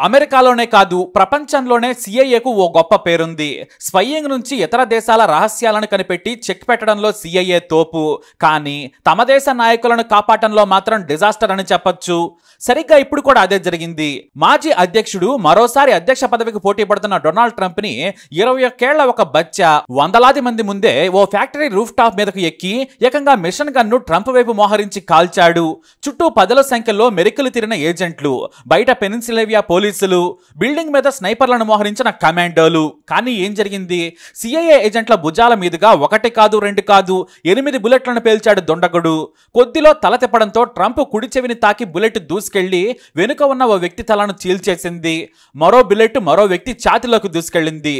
అమెరికాలోనే కాదు ప్రపంచంలోనే సిఐఏకు ఓ గొప్ప పేరుంది. స్పైయింగ్ నుంచి ఇతర దేశాల రహస్యాలను కనిపెట్టి చెక్ పెట్టడంలో సిఐఏ తోపు. కానీ తమ దేశ నాయకులను కాపాడటంలో మాత్రం డిజాస్టర్ అని చెప్పొచ్చు. సరిగ్గా ఇప్పుడు కూడా అదే జరిగింది. మాజీ అధ్యక్షుడు మరోసారి అధ్యక్ష పదవికి పోటీ పడుతున్న డొనాల్డ్ ట్రంప్ ని 21 ఏళ్ల ఒక బచ్చా వందలాది మంది ముందే ఓ ఫ్యాక్టరీ రూఫ్ టాప్ మీదకు ఎక్కి ఏకంగా మిషన్ గన్ను ట్రంప్ వైపు మోహరించి కాల్చాడు. చుట్టూ పదుల సంఖ్యలో మెరికలు తీరిన ఏజెంట్లు, బయట పెనిన్సిల్వేనియా పోలీసులు, బిల్డింగ్ మీద స్నైపర్లను మోహరించిన కమాండోలు. కానీ ఏం జరిగింది? సిఐఏ ఏజెంట్ల భుజాల మీదుగా 1 కాదు 2 కాదు 8 బుల్లెట్లను పేల్చాడు దుండగుడు. కొద్దిలో తల తిప్పడంతో ట్రంప్ కుడి చెవిని తాకి బుల్లెట్ దూసుకెళ్లి వెనుక ఉన్న ఓ వ్యక్తి తలను చీల్చేసింది. మరో బుల్లెట్ మరో వ్యక్తి ఛాతిలోకి దూసుకెళ్ళింది.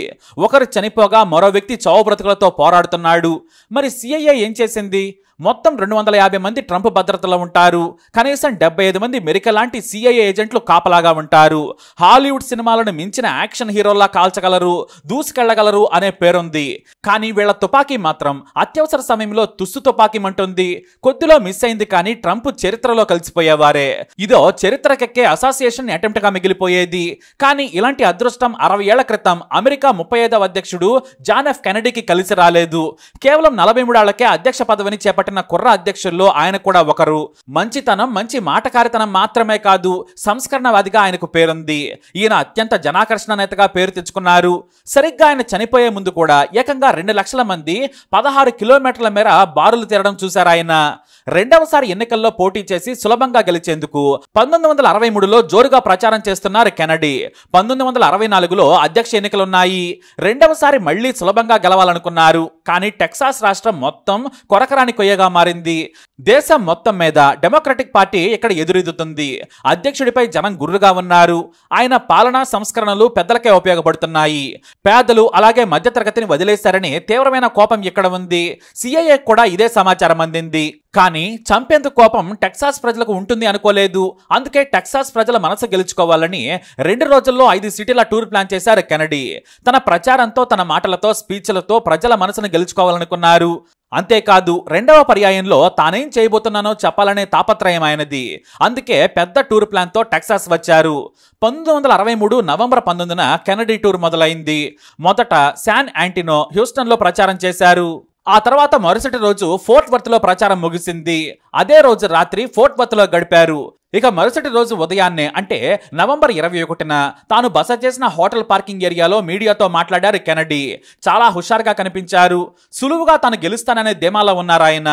ఒకరు చనిపోగా మరో వ్యక్తి చావు బ్రతుకులతో పోరాడుతున్నాడు. మరి సిఐఏ ఏం చేసింది? మొత్తం 250 మంది ట్రంప్ భద్రతలో ఉంటారు. కనీసం 75 మంది మెరిక లాంటి సిఐఏ ఏజెంట్లు కాపలాగా ఉంటారు. హాలీవుడ్ సినిమాలను మించిన యాక్షన్ హీరోల్లా కాల్చగలరు, దూసుకెళ్లగలరు అనే పేరుంది. కానీ వీళ్ల తుపాకీ మాత్రం అత్యవసర సమయంలో తుస్సు తుపాకీమంటుంది. కొద్దిలో మిస్ అయింది కానీ ట్రంప్ చరిత్రలో కలిసిపోయేవారే. ఇదో చరిత్రకెక్కే అసోసియేషన్ అటెంప్ట్ గా మిగిలిపోయేది. కానీ ఇలాంటి అదృష్టం 60 ఏళ్ల క్రితం అమెరికా 35వ అధ్యక్షుడు జాన్ ఎఫ్ కెనడీకి కలిసి రాలేదు. కేవలం 43 ఏళ్లకే అధ్యక్ష పదవిని చేపట్టిన కుర్ర అధ్యక్షుల్లో ఆయన కూడా ఒకరు. మంచితనం, మంచి మాటకారితనం మాత్రమే కాదు, సంస్కరణవాదిగా ఆయనకు పేరుంది. ఈయన అత్యంత జనాకర్షణ నేతగా పేరు తెచ్చుకున్నారు. సరిగ్గా ఆయన చనిపోయే ముందు కూడా ఏకంగా 2 లక్షల మంది 16 కిలోమీటర్ల మేర బారులు తీరడం చూశారు ఆయన. రెండవసారి ఎన్నికల్లో పోటీ చేసి సులభంగా గెలిచేందుకు 1963లో జోరుగా ప్రచారం చేస్తున్నారు కెనడీ. 1964లో అధ్యక్ష ఎన్నికలున్నాయి. రెండవసారి మళ్లీ సులభంగా గెలవాలనుకున్నారు. కానీ టెక్సాస్ రాష్ట్రం మొత్తం కొరకరాని కొయ్యగా మారింది. దేశం మొత్తం మీద డెమోక్రటిక్ పార్టీ ఇక్కడ ఎదురెదుతుంది. అధ్యక్షుడిపై జనం గుర్రుగా ఉన్నారు. ఆయన పాలనా సంస్కరణలు పెద్దలకే ఉపయోగపడుతున్నాయి. పేదలు అలాగే మధ్యతరగతిని వదిలేశారని తీవ్రమైన కోపం ఇక్కడ ఉంది. సిఐఏ కూడా ఇదే సమాచారం అందింది. కానీ చంపేందుకు కోపం టెక్సాస్ ప్రజలకు ఉంటుంది అనుకోలేదు. అందుకే టెక్సాస్ ప్రజల మనసు గెలుచుకోవాలని 2 రోజుల్లో 5 సిటీల టూర్ ప్లాన్ చేశారు కెనడీ. తన ప్రచారంతో, తన మాటలతో, స్పీచ్లతో ప్రజల మనసును గెలుచుకోవాలనుకున్నారు. అంతేకాదు రెండవ పర్యాయంలో తానేం చేయబోతున్నానో చెప్పాలనే తాపత్రయం ఆయనది. అందుకే పెద్ద టూర్ ప్లాన్ తో టెక్సాస్ వచ్చారు. 1963 నవంబర్ 19న కెనడీ టూర్ మొదలైంది. మొదట శాన్ యాంటోనియో, హ్యూస్టన్ లో ప్రచారం చేశారు. ఆ తర్వాత మరుసటి రోజు ఫోర్ట్ వర్త్ లో ప్రచారం ముగిసింది. అదే రోజు రాత్రి ఫోర్ట్ వర్త్ లో గడిపారు. ఇక మరుసటి రోజు ఉదయాన్నే అంటే నవంబర్ 21న తాను బస చేసిన హోటల్ పార్కింగ్ ఏరియాలో మీడియాతో మాట్లాడారు కెనడీ. చాలా హుషారుగా కనిపించారు. సులువుగా తాను గెలుస్తాననే ధీమాలో ఉన్నారు ఆయన.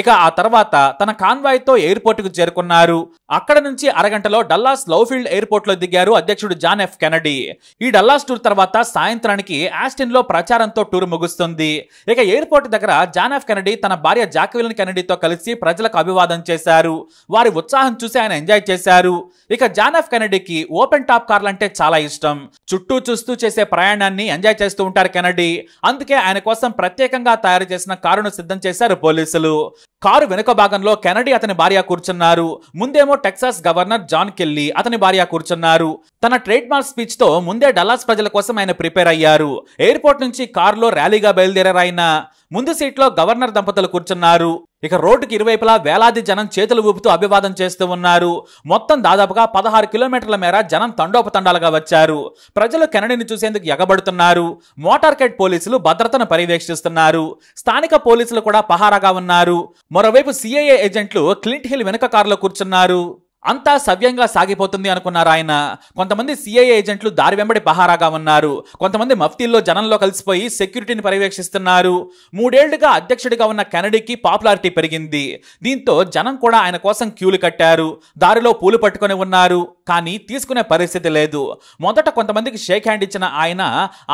ఇక ఆ తర్వాత తన కాన్వాయ్ తో ఎయిర్పోర్ట్ కు చేరుకున్నారు. అక్కడ నుంచి అరగంటలో డల్లాస్ లవ్ఫీల్డ్ ఎయిర్పోర్ట్ లో దిగారు అధ్యక్షుడు జాన్ ఎఫ్ కెనడీ. ఈ డల్లాస్ టూర్ తర్వాత సాయంత్రానికి ఆస్టిన్ లో ప్రచారంతో టూర్ ముగుస్తుంది. ఇక ఎయిర్పోర్ట్ దగ్గర జాన్ ఎఫ్ కెనడీ తన భార్య జాక్వెలిన్ కెనడీతో కలిసి ప్రజలకు అభివాదం చేశారు. వారి ఉత్సాహం చూసి ఆయన ఎంజాయ్ చేశారు. ఇక జాన్ ఎఫ్ కెనడీకి ఓపెన్ టాప్ కార్లు అంటే చాలా ఇష్టం. చుట్టూ చూస్తూ చేసే ప్రయాణాన్ని ఎంజాయ్ చేస్తూ ఉంటారు కెనడీ. అందుకే ఆయన కోసం ప్రత్యేకంగా తయారు చేసిన కారును సిద్ధం చేశారు పోలీసులు. కారు వెనుక భాగంలో కెనడీ అతని భార్య కూర్చున్నారు. ముందేమో టెక్సాస్ గవర్నర్ జాన్ కెల్లీ అతని భార్య కూర్చున్నారు. తన ట్రేడ్ మార్క్ స్పీచ్ తో ముందే డల్లాస్ ప్రజల కోసం ఆయన ప్రిపేర్ అయ్యారు. ఎయిర్పోర్ట్ నుంచి కారులో ర్యాలీగా బయలుదేరారు ఆయన. ముందు సీట్లో గవర్నర్ దంపతులు కూర్చున్నారు. ఇక రోడ్డుకి ఇరువైపులా వేలాది జనం చేతులు ఊపుతూ అభివాదం చేస్తూ ఉన్నారు. మొత్తం దాదాపుగా 16 కిలోమీటర్ల మేర జనం తండోపతండాలుగా వచ్చారు. ప్రజలు కెనడీని చూసేందుకు ఎగబడుతున్నారు. మోటార్కేడ్ పోలీసులు భద్రతను పర్యవేక్షిస్తున్నారు. స్థానిక పోలీసులు కూడా పహారాగా ఉన్నారు. మరోవైపు సిఐఏ ఏజెంట్లు క్లింట్ హిల్ వెనుక కారులో కూర్చున్నారు. అంతా సవ్యంగా సాగిపోతుంది అనుకున్నారు ఆయన. కొంతమంది సిఐఏ ఏజెంట్లు దారి వెంబడి పహారాగా ఉన్నారు. కొంతమంది మఫ్తీల్లో జనంలో కలిసిపోయి సెక్యూరిటీని పర్యవేక్షిస్తున్నారు. 3 ఏళ్లుగా అధ్యక్షుడిగా ఉన్న కెనడీకి పాపులారిటీ పెరిగింది. దీంతో జనం కూడా ఆయన కోసం క్యూలు కట్టారు. దారిలో పూలు పట్టుకొని ఉన్నారు. కానీ తీసుకునే పరిస్థితి లేదు. మొదట కొంతమందికి షేక్ హ్యాండ్ ఇచ్చిన ఆయన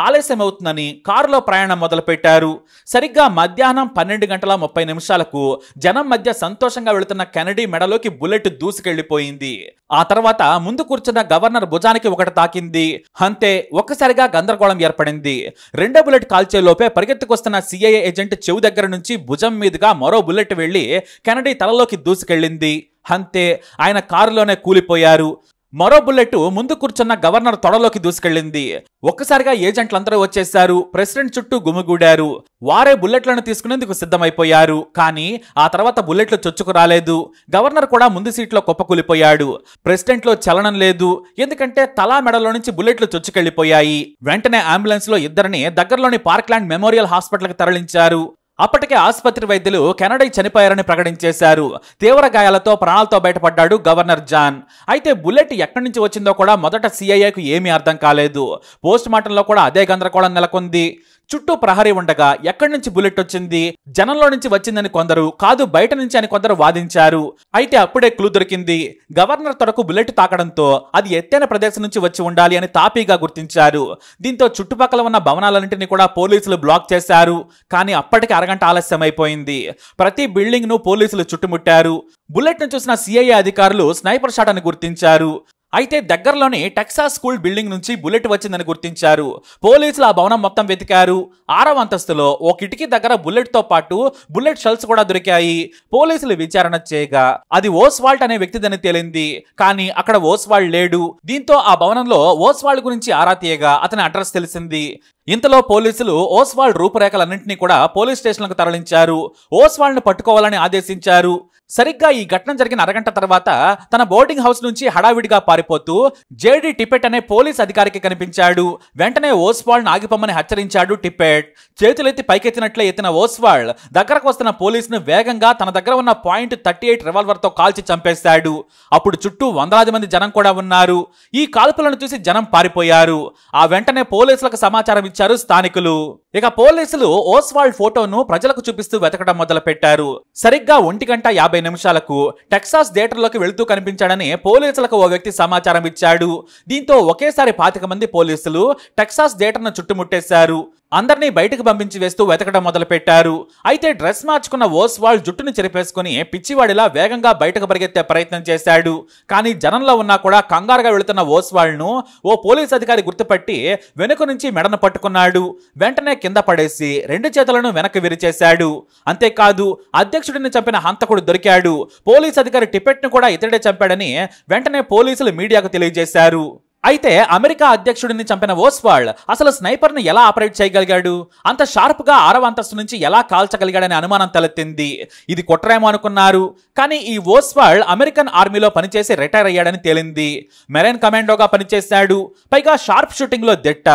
ఆలస్యం అవుతుందని కారులో ప్రయాణం మొదలుపెట్టారు. సరిగ్గా మధ్యాహ్నం 12:30 జనం మధ్య సంతోషంగా వెళుతున్న కెనడీ మెడలోకి బుల్లెట్ దూసుకెళ్లిపోయింది. ఆ తర్వాత ముందు కూర్చున్న గవర్నర్ భుజానికి ఒకటి తాకింది. అంతే, ఒక్కసారిగా గందరగోళం ఏర్పడింది. రెండో బుల్లెట్ కాల్చే లోపే పరిగెత్తుకొస్తున్న సిఐఏ ఏజెంట్ చెవు దగ్గర నుంచి భుజం మీదుగా మరో బుల్లెట్ వెళ్లి కెనడీ తలలోకి దూసుకెళ్లింది. అంతే, ఆయన కారులోనే కూలిపోయారు. మరో బుల్లెట్ ముందు కూర్చున్న గవర్నర్ తొడలోకి దూసుకెళ్లింది. ఒక్కసారిగా ఏజెంట్లందరూ వచ్చేశారు. ప్రెసిడెంట్ చుట్టూ గుమిగూడారు. వారే బుల్లెట్లను తీసుకునేందుకు సిద్ధమైపోయారు. కానీ ఆ తర్వాత బుల్లెట్లు చొచ్చుకు రాలేదు. గవర్నర్ కూడా ముందు సీట్లో కుప్పకూలిపోయాడు. ప్రెసిడెంట్ లో చలనం లేదు, ఎందుకంటే తలా మెడలో నుంచి బుల్లెట్లు చొచ్చుకెళ్లిపోయాయి. వెంటనే అంబులెన్స్ లో ఇద్దరిని దగ్గరలోని పార్క్లాండ్ మెమోరియల్ హాస్పిటల్ కి తరలించారు. అప్పటికే ఆసుపత్రి వైద్యులు కెనడీ చనిపోయారని ప్రకటించేశారు. తీవ్ర గాయాలతో ప్రాణాలతో బయటపడ్డాడు గవర్నర్ జాన్. అయితే బుల్లెట్ ఎక్కడి నుంచి వచ్చిందో కూడా మొదట సిఐఏకు ఏమీ అర్థం కాలేదు. పోస్ట్ మార్టంలో కూడా అదే గందరగోళం నెలకొంది. చుట్టూ ప్రహరీ ఉండగా ఎక్కడి నుంచి బుల్లెట్ వచ్చింది, జనంలో నుంచి వచ్చిందని కొందరు, కాదు బయట నుంచి అని కొందరు వాదించారు. అయితే అప్పుడే క్లూ దొరికింది. గవర్నర్ తొడకు బుల్లెట్ తాకడంతో అది ఎత్తైన ప్రదేశం నుంచి వచ్చి ఉండాలి అని తాపీగా గుర్తించారు. దీంతో చుట్టుపక్కల ఉన్న భవనాలన్నింటినీ కూడా పోలీసులు బ్లాక్ చేశారు. కానీ అప్పటికి అరగంట ఆలస్యమైపోయింది. ప్రతి బిల్డింగ్ ను పోలీసులు చుట్టుముట్టారు. బుల్లెట్ ను చూసిన సిఐఏ అధికారులు స్నైపర్ షాట్ అని గుర్తించారు. అయితే దగ్గరలోని టెక్సాస్ స్కూల్ బిల్డింగ్ నుంచి బుల్లెట్ వచ్చిందని గుర్తించారు. పోలీసులు ఆ భవనం మొత్తం వెతికారు. 6వ అంతస్తులో ఓ కిటికీ దగ్గర బుల్లెట్ తో పాటు బుల్లెట్ షెల్స్ కూడా దొరికాయి. పోలీసులు విచారణ చేయగా అది ఓస్వాల్డ్ అనే వ్యక్తిదని తేలింది. కానీ అక్కడ ఓస్వాల్డ్ లేడు. దీంతో ఆ భవనంలో ఓస్వాల్డ్ గురించి ఆరా తీయగా అతని అడ్రస్ తెలిసింది. ఇంతలో పోలీసులు ఓస్వాల్డ్ రూపురేఖలన్నింటినీ కూడా పోలీస్ స్టేషన్లకు తరలించారు. ఓస్వాల్డ్ ను పట్టుకోవాలని ఆదేశించారు. సరిగ్గా ఈ ఘటన జరిగిన అరగంట తర్వాత తన బోర్డింగ్ హౌస్ నుంచి హడావిడిగా పారిపోతూ జేడీ టిపెట్ అనే పోలీస్ అధికారికి కనిపించాడు. వెంటనే ఓస్వాల్డ్ ఆగిపోమని హెచ్చరించాడు టిపెట్. చేతులెత్తి పైకెత్తినట్లే ఎత్తిన ఓస్వాల్డ్ దగ్గరకు వస్తున్న పోలీసును వేగంగా తన దగ్గర ఉన్న .38 రివాల్వర్ తో కాల్చి చంపేశాడు. అప్పుడు చుట్టూ వందలాది మంది జనం కూడా ఉన్నారు. ఈ కాల్పులను చూసి జనం పారిపోయారు. ఆ వెంటనే పోలీసులకు సమాచారం ఇచ్చారు స్థానికులు. ఇక పోలీసులు ఓస్వాల్డ్ ఫోటోను ప్రజలకు చూపిస్తూ వెతకడం మొదలు పెట్టారు. సరిగ్గా 1:50 టెక్సాస్ థియేటర్లోకి వెళుతూ కనిపించాడని పోలీసులకు ఓ వ్యక్తి సమాచారం ఇచ్చాడు. దీంతో ఒకేసారి 25 మంది పోలీసులు టెక్సాస్ థియేటర్ను చుట్టుముట్టేశారు. అందరినీ బయటకు పంపించి వేస్తూ వెతకడం మొదలు పెట్టారు. అయితే డ్రెస్ మార్చుకున్న ఓస్వాల్డ్ జుట్టును చెరిపేసుకుని పిచ్చివాడిలా వేగంగా బయటకు పరిగెత్తే ప్రయత్నం చేశాడు. కానీ జనంలో ఉన్నా కూడా కంగారుగా వెళుతున్న ఓస్వాల్డ్ ను ఓ పోలీస్ అధికారి గుర్తుపట్టి వెనుక నుంచి మెడను పట్టుకున్నాడు. వెంటనే కింద పడేసి 2 చేతులను వెనక్కి విరిచేశాడు. అంతేకాదు అధ్యక్షుడిని చంపిన హంతకుడు దొరికాడు. పోలీస్ అధికారి టిపెట్ ను కూడా ఇతడే చంపాడని వెంటనే పోలీసులు మీడియాకు తెలియజేశారు. అయితే అమెరికా అధ్యక్షుడిని చంపిన ఓస్వాల్డ్ అసలు స్నైపర్ ను ఎలా ఆపరేట్ చేయగలిగాడు, అంత షార్ప్ గా 6వ అంతస్తు నుంచి ఎలా కాల్చగలిగాడనే అనుమానం తలెత్తింది. ఇది కుట్రేమో అనుకున్నారు. కానీ ఈ ఓస్వాల్డ్ అమెరికన్ ఆర్మీలో పనిచేసి రిటైర్ అయ్యాడని తేలింది. మెరైన్ కమాండోగా పనిచేశాడు. పైగా షార్ప్ షూటింగ్ లో దిట్ట.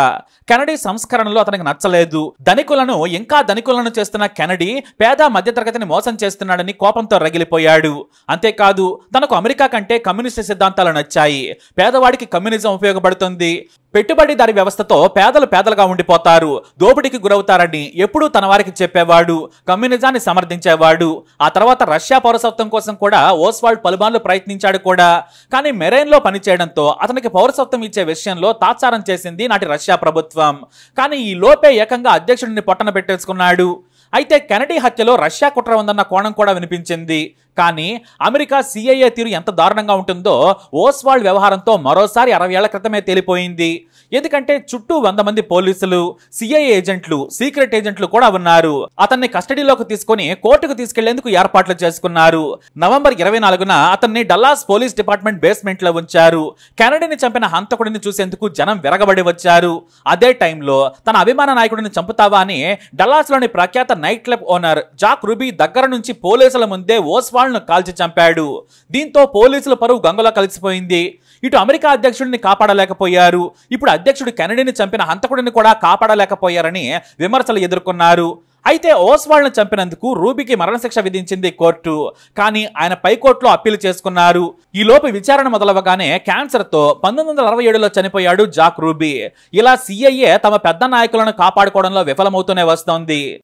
కెనడీ సంస్కరణలో అతనికి నచ్చలేదు. ధనికులను ఇంకా ధనికులను చేస్తున్న కెనడీ పేద మధ్యతరగతిని మోసం చేస్తున్నాడని కోపంతో రగిలిపోయాడు. అంతేకాదు తనకు అమెరికా కంటే కమ్యూనిస్ట్ సిద్ధాంతాలు నచ్చాయి. పేదవాడికి కమ్యూనిజం ఉపయోగపడుతుంది. పెట్టుబడిదారి వ్యవస్థతో పేదలు పేదలుగా ఉండిపోతారు, దోపిడీకి గురవుతారని ఎప్పుడూ తన వారికి చెప్పేవాడు. కమ్యూనిజాన్ని సమర్థించేవాడు. ఆ తర్వాత రష్యా పౌరసత్వం కోసం కూడా ఓస్వాల్డ్ పలుమార్లు ప్రయత్నించాడు కూడా. కానీ మెరైన్ లో పనిచేయడంతో అతనికి పౌరసత్వం ఇచ్చే విషయంలో తాత్సారం చేసింది నాటి రష్యా ప్రభుత్వం. కానీ ఈ లోపే ఏకంగా అధ్యక్షుడిని పొట్టన పెట్టేసుకున్నాడు. అయితే కెనడీ హత్యలో రష్యా కుట్ర ఉందన్న కోణం కూడా వినిపించింది. కానీ అమెరికా సిఐఏ తీరు ఎంత దారుణంగా ఉంటుందో ఓస్వాల్డ్ వ్యవహారంతో మరోసారి 60 ఏళ్ల క్రితమే తేలిపోయింది. ఎందుకంటే చుట్టూ 100 మంది పోలీసులు, సిఐఏ ఏజెంట్లు, సీక్రెట్ ఏజెంట్లు కూడా ఉన్నారు. అతన్ని కస్టడీలోకి తీసుకుని కోర్టుకు తీసుకెళ్లేందుకు ఏర్పాట్లు చేసుకున్నారు. నవంబర్ 24న అతన్ని డల్లాస్ పోలీస్ డిపార్ట్మెంట్ బేస్మెంట్ లో ఉంచారు. కెనడీని చంపిన హంతకుడిని చూసేందుకు జనం విరగబడి వచ్చారు. అదే టైంలో తన అభిమాన నాయకుడిని చంపుతావా అని డల్లాస్ లోని ప్రఖ్యాత night club owner Jack ruby దగ్గర నుంచి పోలీసుల ముందే ఓస్వాల్డ్ ను కాల్చి చంపాడు. దీంతో పోలీసుల పరువు గంగలో కలిసిపోయింది. ఇటు అమెరికా అధ్యక్షుడిని కాపాడలేకపోయారు. ఇప్పుడు అధ్యక్షుడు కెనడీని చంపిన హంతకుడిని కూడా కాపాడలేకపోయారని విమర్శలు ఎదుర్కొన్నారు. అయితే ఓస్వాల్డ్ ను చంపినందుకు రూబీకి మరణశిక్ష విధించింది కోర్టు. కానీ ఆయన పైకోర్టులో అప్పీల్ చేసుకున్నారు. ఈ లోపు విచారణ మొదలవగానే క్యాన్సర్ తో 1967లో చనిపోయాడు జాక్ రూబీ. ఇలా సిఐఏ తమ పెద్ద నాయకులను కాపాడుకోవడంలో విఫలమవుతూనే వస్తోంది.